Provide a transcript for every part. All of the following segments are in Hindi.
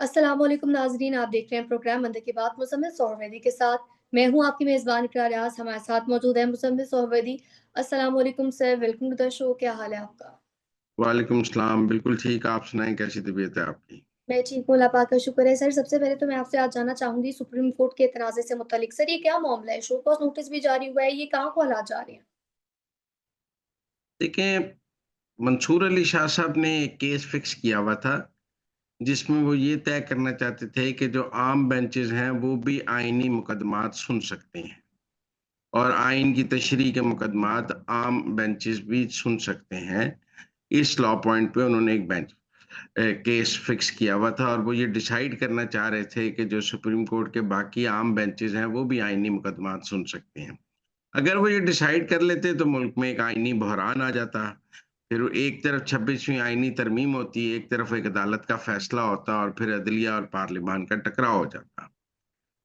अस्सलाम वालेकुम नाज़रीन, आप देख रहे हैं प्रोग्राम मंदिर की बात मुज़म्मिल सोहरवैदी के साथ। मैं हूँ आपकी मेज़बान इक़रार रियाज़। हमारे साथ मौजूद है मुज़म्मिल सोहरवैदी। अस्सलाम वालेकुम sir, welcome to the show. क्या हाल है आपका? वालेकुम सलाम, बिल्कुल ठीक। आप सुनाएँ कैसी तबीयत है आपकी? मैं ठीक हूँ, अल्लाह पाक का शुक्र है। सर, सबसे पहले तो मैं आपसे आज जानना चाहूँगी सुप्रीम कोर्ट के तनाज़े से मुत्तल्लिक़। सर, ये क्या मामला है? शो कॉज़ नोटिस भी जारी हुआ है, ये कहाँ को हालात जा रहे हैं? देखिए, मंसूर अली शाह साहब ने एक केस फ़िक्स किया हुआ था, जिसमें वो ये तय करना चाहते थे कि जो आम बेंचेज़ हैं, वो भी आइनी मुकदमात सुन सकते हैं और आइन की तशरीह के मुकदमात आम बेंचेज़ भी सुन सकते हैं। इस लॉ पॉइंट पे उन्होंने एक केस फ़िक्स किया हुआ था और वो ये डिसाइड करना चाह रहे थे कि जो सुप्रीम कोर्ट के बाकी आम बेंचेज़ हैं, वो भी आइनी मुकदमात सुन सकते हैं। अगर वो ये डिसाइड कर लेते तो मुल्क में एक आईनी बहरान आ जाता। फिर वो एक तरफ 26वीं आईनी तरमीम होती, एक तरफ एक अदालत का फैसला होता और फिर अदलिया और पार्लिमान का टकराव हो जाता।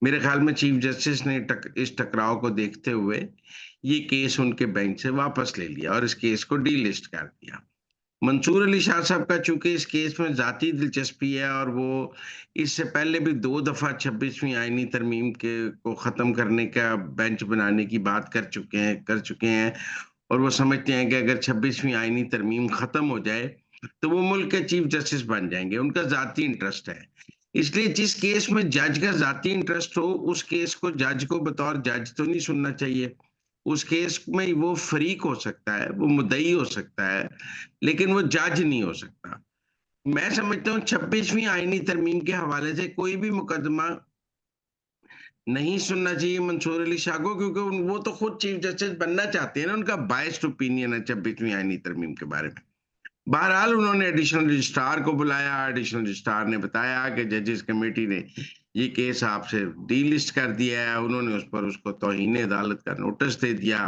मेरे ख्याल में चीफ जस्टिस ने इस टकराव को देखते हुए ये केस उनके बेंच से वापस ले लिया और इस केस को डीलिस्ट कर दिया। मंसूर अली शाह साहब का चूँकि इस केस में ज़ाती दिलचस्पी है और वो इससे पहले भी 2 दफ़ा 26वीं आईनी तरमीम के को ख़त्म करने का बेंच बनाने की बात कर चुके हैं और वो समझते हैं कि अगर 26वीं आईनी तरमीम ख़त्म हो जाए, तो वो मुल्क के चीफ जस्टिस बन जाएँगे, उनका ज़ाती इंटरेस्ट है। इसलिए जिस केस में जज का ज़ाती इंटरेस्ट हो, उस केस को जज को बतौर जज तो नहीं सुनना चाहिए। उस केस में वो फ़रीक हो सकता है, वो मुद्दई हो सकता है, लेकिन वो जज नहीं हो सकता। मैं समझता हूँ 26वीं आईनी तरमीम के हवाले से कोई भी मुकदमा नहीं सुनना चाहिए मंसूर अली शाह को क्योंकि वो तो खुद चीफ जस्टिस बनना चाहते हैं ना, उनका बायस्ड ओपिनियन है 26वीं आईनी तरमीम के बारे में। बहरहाल उन्होंने एडिशनल रजिस्ट्रार को बुलाया, एडिशनल रजिस्ट्रार ने बताया कि जजेस कमेटी ने ये केस आपसे डीलिस्ट कर दिया है, उन्होंने उस पर उसको तौहीन अदालत का नोटिस दे दिया।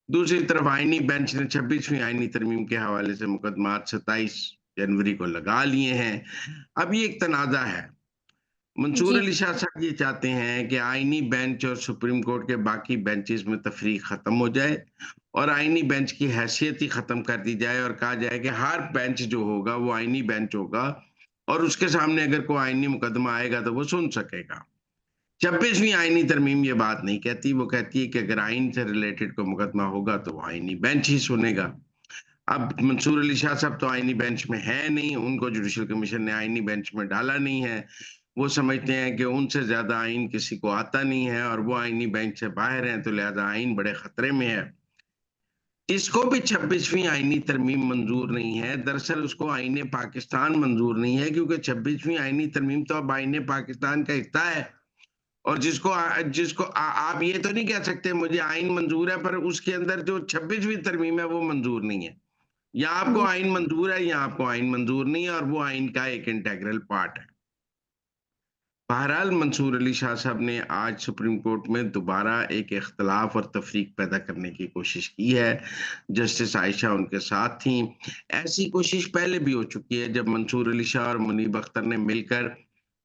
दूसरी तरफ आईनी बेंच ने 26वीं आईनी तरमीम के हवाले से मुकदमात 27 जनवरी को लगा लिए हैं। अब ये एक तनाज़ा है। मंसूर जी। अली शाह साहब ये चाहते हैं कि आईनी बेंच और सुप्रीम कोर्ट के बाकी बेंचेस में तफरीक खत्म हो जाए और आईनी बेंच की हैसियत ही खत्म कर दी जाए और कहा जाए कि हर बेंच जो होगा वो आईनी बेंच होगा और उसके सामने अगर कोई आईनी मुकदमा आएगा तो वो सुन सकेगा। 26वीं आईनी तरमीम ये बात नहीं कहती, वो कहती है कि अगर आइन से रिलेटेड कोई मुकदमा होगा तो वो आईनी बेंच ही सुनेगा। अब मंसूर अली शाह साहब तो आईनी बेंच में है नहीं, उनको जुडिशल कमीशन ने आईनी बेंच में डाला नहीं है। वो समझते हैं कि उनसे ज़्यादा आइन किसी को आता नहीं है और वो आईनी बेंच से बाहर हैं, तो लिहाज़ा आइन बड़े खतरे में है। इसको भी 26वीं आईनी तरमीम मंज़ूर नहीं है। दरअसल उसको आईने पाकिस्तान मंज़ूर नहीं है क्योंकि 26वीं आईनी तरमीम तो अब आईने पाकिस्तान का हिस्सा है और आप ये तो नहीं कह सकते मुझे आइन मंज़ूर है पर उसके अंदर जो 26वीं तरमीम है वो मंज़ूर नहीं है। या आपको जी। आइन मंज़ूर है या आपको आइन मंज़ूर नहीं है और वो आइन का एक इंटीग्रल पार्ट है। बहरहाल मंसूर अली शाह साहब ने आज सुप्रीम कोर्ट में दोबारा एक इख्तलाफ और तफरीक पैदा करने की कोशिश की है। जस्टिस आयशा उनके साथ थीं। ऐसी कोशिश पहले भी हो चुकी है जब मंसूर अली शाह और मुनीब अख्तर ने मिलकर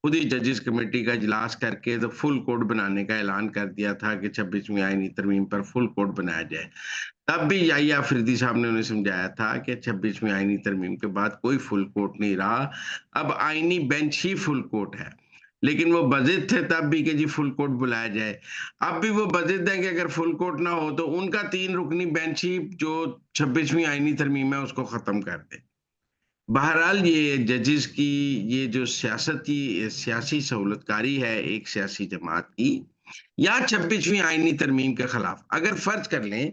खुद ही जजेस कमेटी का इजलास करके तो फुल कोड बनाने का ऐलान कर दिया था कि 26वीं आईनी तरमीम पर फुल कोड बनाया जाए। तब भी याहिया अफरीदी साहब ने उन्हें समझाया था कि 26वीं आईनी तरमीम के बाद कोई फुल कोर्ट नहीं रहा, अब आईनी बेंच ही फुल कोर्ट है। लेकिन वो बज़िद थे तब भी कि जी फुल कोर्ट बुलाया जाए। अब भी वो बज़िद हैं कि अगर फुल कोर्ट ना हो तो उनका 3 रुकनी बेंच ही जो 26वीं आईनी तरमीम है उसको ख़त्म कर दे। बहरहाल ये जजेस की ये जो सियासी सहूलतकारी है एक सियासी जमात की या 26वीं आईनी तरमीम के खिलाफ। अगर फर्ज कर लें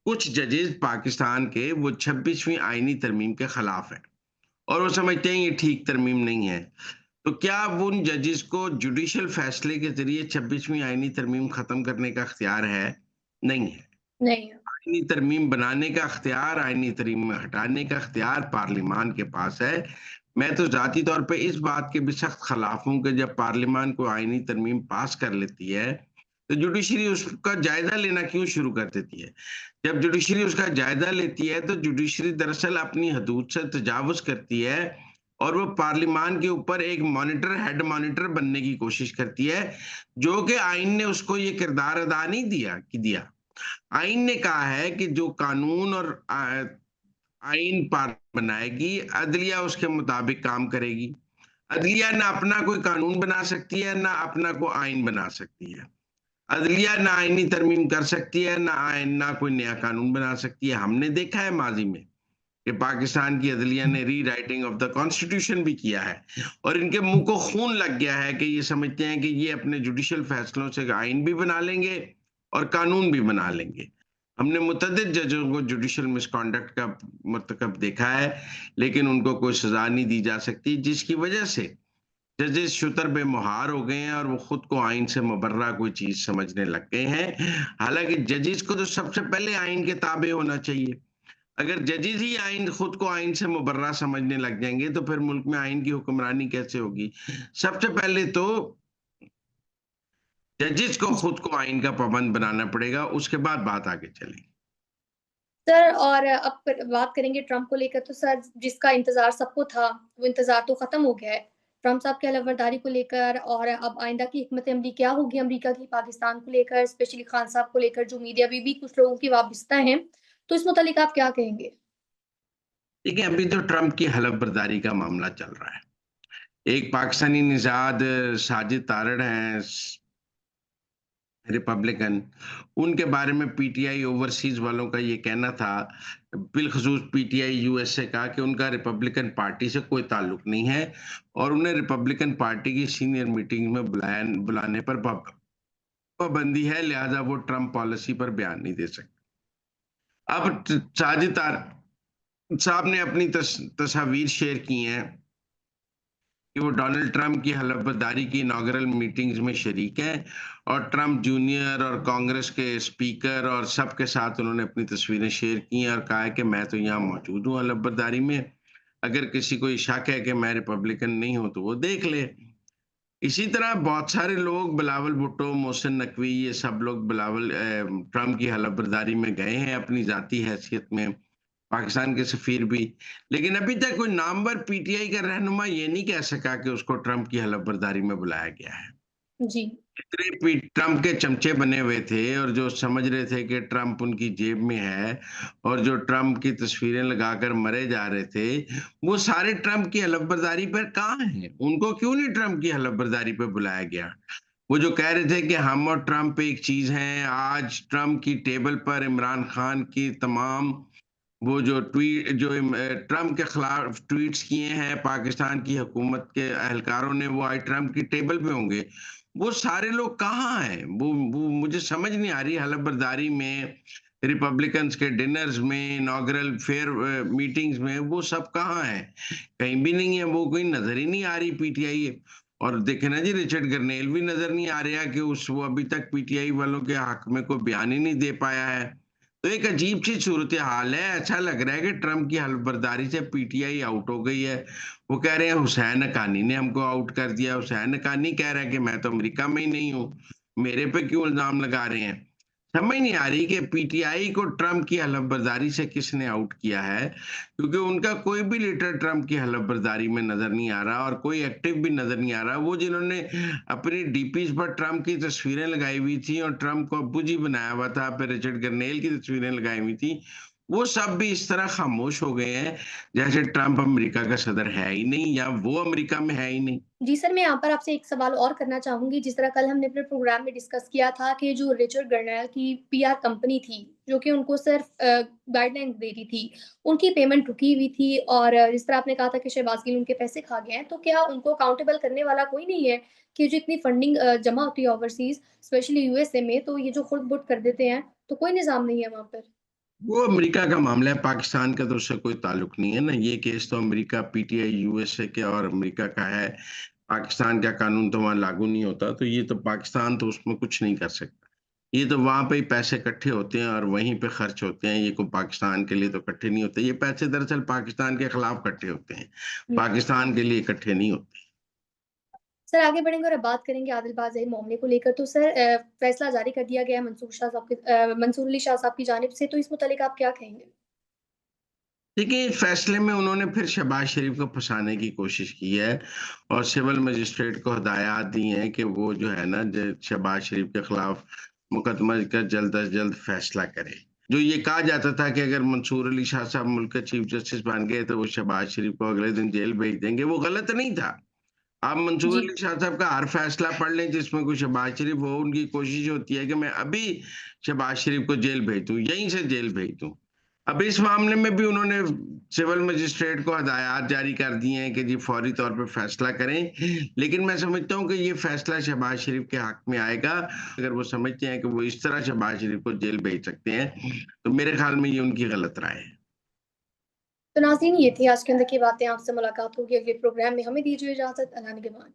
कुछ जजेस पाकिस्तान के वो 26वीं आईनी तरमीम के खिलाफ हैं और वो समझते हैं ये ठीक तरमीम नहीं है। तो क्या अब उन जजेस को जुडिशियल फैसले के ज़रिए 26वीं आईनी तरमीम खत्म करने का इख्तियार है? नहीं है। नहीं। आईनी तरमीम बनाने का इख्तियार, आईनी तरमीम हटाने का इख्तियार पार्लिमान के पास है। मैं तो ज़ाती तौर पे इस बात के भी सख्त खिलाफ हूँ कि जब पार्लिमान कोई आईनी तरमीम पास कर लेती है, तो जुडिशरी उसका जायज़ा लेना क्यों शुरू कर देती है? जब जुडिशरी उसका जायज़ा लेती है, तो जुडिशरी दरअसल अपनी हदूद से तजावुज़ करती है और वो पार्लिमान के ऊपर एक हेड मॉनिटर बनने की कोशिश करती है, जो कि आइन ने उसको ये किरदार अदा नहीं दिया। आइन ने कहा है कि जो कानून और आइन पार्लियामेंट बनाएगी, अदलिया उसके मुताबिक काम करेगी। अदलिया ना अपना कोई कानून बना सकती है, ना अपना कोई आइन बना सकती है। अदलिया ना आईनी तरमीम कर सकती है, ना कोई नया कानून बना सकती है। हमने देखा है माजी में कि पाकिस्तान की अदलिया ने री राइटिंग ऑफ द कॉन्स्टिट्यूशन भी किया है, और इनके मुंह को खून लग गया है कि ये समझते हैं कि ये अपने जुडिशियल फैसलों से आइन भी बना लेंगे और कानून भी बना लेंगे। हमने मुतअद्दिद जजों को जुडिशियल मिसकॉन्डक्ट का मर्तकब देखा है, लेकिन उनको कोई सजा नहीं दी जा सकती, जिसकी वजह से जजेस शुतर बेमुहार हो गए हैं और वो खुद को आइन से मुबर्रा कोई चीज समझने लग गए हैं। हालांकि जजेस को तो सबसे पहले आइन के ताबे होना चाहिए। अगर जजेस ही आइन खुद को आइन से मुबर्रा समझने लग जाएंगे तो फिर मुल्क में आइन की हुक्मरानी कैसे होगी? सबसे पहले तो जजेस को जी। खुद को आइन का पाबंद बनाना पड़ेगा, उसके बाद बात आगे चलेगी। सर और अब बात करेंगे ट्रंप को लेकर, तो सर जिसका इंतज़ार सबको था, वो इंतज़ार तो ख़त्म हो गया है। ट्रंप साहब की अलग-बर्दारी को लेकर, और अब आइंदा की हिकमत अमली क्या होगी अमेरिका की पाकिस्तान को लेकर, स्पेशली खान साहब को लेकर, जो मीडिया में भी कुछ लोगों की वाबस्ता हैं, तो इस मुतालिक आप क्या कहेंगे? देखिए, अभी तो ट्रंप की हलफ बर्दारी का मामला चल रहा है। एक पाकिस्तानी निजाद साजिद तारड़ हैं, रिपब्लिकन, उनके बारे में पीटीआई ओवरसीज वालों का ये कहना था, बिलखसूस पीटीआई यूएसए का, कि उनका रिपब्लिकन पार्टी से कोई ताल्लुक नहीं है और उन्हें रिपब्लिकन पार्टी की सीनियर मीटिंग में बुलाने पर पाबंदी है, लिहाजा वो ट्रंप पॉलिसी पर बयान नहीं दे सकते। अब साजिद तारड़ साहब ने अपनी तस्वीर शेयर की हैं कि वो डोनाल्ड ट्रंप की हलफबर्दारी की इनॉग्रल मीटिंग्स में शरीक हैं, और ट्रंप जूनियर और कांग्रेस के स्पीकर और सबके साथ उन्होंने अपनी तस्वीरें शेयर की हैं और कहा है कि मैं तो यहाँ मौजूद हूँ हलफबर्दारी में, अगर किसी को ये शक है कि मैं रिपब्लिकन नहीं हूं तो वो देख ले। इसी तरह बहुत सारे लोग, बिलावल भुट्टो, मोहसिन नकवी, ये सब लोग ट्रंप की हलफबर्दारी में गए हैं अपनी जाती हैसियत में, पाकिस्तान के सफीर भी। लेकिन अभी तक कोई नामवर पीटीआई का रहनुमा ये नहीं कह सका कि उसको ट्रंप की हलफबर्दारी में बुलाया गया है। जी। जितने भी ट्रंप के चमचे बने हुए थे और जो समझ रहे थे कि ट्रंप उनकी जेब में है और जो ट्रंप की तस्वीरें लगाकर मरे जा रहे थे, वो सारे ट्रंप की हलफबर्दारी पर कहाँ हैं? उनको क्यों नहीं ट्रंप की हलफबर्दारी पे बुलाया गया? वो जो कह रहे थे कि हम और ट्रंप एक चीज हैं, आज ट्रंप की टेबल पर इमरान खान की तमाम वो जो ट्रंप के खिलाफ ट्वीट्स किए हैं पाकिस्तान की हुकूमत के अहलकारों ने, वो आज ट्रंप की टेबल पे होंगे। वो सारे लोग कहाँ हैं? वो मुझे समझ नहीं आ रही, हलफबर्दारी में, रिपब्लिकन्स के डिनर्स में, इनॉग्रल फेयर मीटिंग्स में, वो सब कहाँ हैं? कहीं भी नहीं है, वो कोई नज़र ही नहीं आ रही पीटीआई। और देखे ना जी, रिचर्ड गरनेल भी नज़र नहीं आ रहा कि वो अभी तक पीटीआई वालों के हक में कोई बयान ही नहीं दे पाया है। तो एक अजीब-सी सूरत-ए-हाल है, ऐसा लग रहा है कि ट्रंप की हलफबर्दारी से पीटीआई आउट हो गई है। वो कह रहे हैं हुसैन हक्कानी ने हमको आउट कर दिया, हुसैन हक्कानी कह रहा है कि मैं तो अमेरिका में ही नहीं हूँ, मेरे पे क्यों इल्ज़ाम लगा रहे हैं? समझ नहीं आ रही कि पीटीआई को ट्रंप की हलफबर्दारी से किसने आउट किया है, क्योंकि उनका कोई भी लीडर ट्रंप की हलफबर्दारी में नज़र नहीं आ रहा और कोई एक्टिव भी नज़र नहीं आ रहा। वो जिन्होंने अपनी डीपीज़ पर ट्रंप की तस्वीरें लगाई हुई थी और ट्रंप को अप्पू जी बनाया हुआ था, फिर रिचर्ड गरनेल की तस्वीरें लगाई हुई थी, वो सब भी इस तरह खामोश हो गए हैं, जैसे ट्रंप अमेरिका का सदर है ही नहीं या वो अमेरिका में है ही नहीं। जी सर, मैं यहाँ पर आपसे एक सवाल और करना चाहूँगी, जिस तरह कल हमने अपने प्रोग्राम में डिस्कस किया था कि जो रिचर्ड गरनेल की पीआर कंपनी थी, जो कि उनको सिर्फ़ गाइडलाइंस दे रही थी, उनकी पेमेंट रुकी हुई थी, और जिस तरह आपने कहा था कि शहबाज़ गिल उनके पैसे खा गए हैं, तो क्या उनको अकाउंटेबल करने वाला कोई नहीं है कि जो इतनी फंडिंग जमा होती है ओवरसीज़, स्पेशली यूएसए में, तो ये जो खुर्द-बुर्द कर देते हैं, तो कोई निज़ाम नहीं है वहाँ पर? वो अमेरिका का मामला है, पाकिस्तान का तो उससे कोई ताल्लुक नहीं है ना। ये केस तो अमेरिका, पीटीआई यूएसए के और अमेरिका का है। पाकिस्तान का कानून तो वहाँ लागू नहीं होता, तो ये तो पाकिस्तान तो उसमें कुछ नहीं कर सकता। ये तो वहाँ पे ही पैसे इकट्ठे होते हैं और वहीं पे खर्च होते हैं। ये कोई पाकिस्तान के लिए तो इकट्ठे नहीं होते। ये पैसे दरअसल पाकिस्तान के खिलाफ इकट्ठे होते हैं, हुँ। पाकिस्तान के लिए इकट्ठे नहीं होते। सर आगे बढ़ेंगे और अब बात करेंगे आदिल बाज़ई मामले को लेकर, तो सर फैसला जारी कर दिया गया है मंसूर अली शाह साहब की जानिब से, तो इस मुतालिक आप क्या कहेंगे? देखिए, इस फैसले में उन्होंने फिर शहबाज शरीफ को फंसाने की कोशिश की है और सिविल मजिस्ट्रेट को हिदायत दी हैं कि वो जो है ना, शहबाज शरीफ के खिलाफ मुकदमा का जल्द अज जल्द फैसला करे। जो ये कहा जाता था कि अगर मंसूर अली शाह साहब मुल्क के चीफ जस्टिस बन गए तो वो शहबाज शरीफ को अगले दिन जेल भेज देंगे, वो गलत नहीं था। आप मंसूर जी। अली शाह साहब का हर फैसला पढ़ लें जिसमें कोई शहबाज शरीफ हो, उनकी कोशिश होती है कि मैं अभी शहबाज शरीफ को जेल भेज दूं, यहीं से जेल भेज दूं। अब इस मामले में भी उन्होंने सिविल मजिस्ट्रेट को हदायत जारी कर दी हैं कि जी फौरी तौर पे फैसला करें, लेकिन मैं समझता हूं कि ये फैसला शहबाज शरीफ के हक में आएगा। अगर वो समझते हैं कि वो इस तरह शहबाज शरीफ को जेल भेज सकते हैं, तो मेरे ख्याल में ये उनकी गलत राय है। तो नाज़रीन, ये थी आज के अंदर की बातें। आपसे मुलाकात होगी अगले प्रोग्राम में। हमें दीजिए इजाज़त। अल्लाह निगहबान।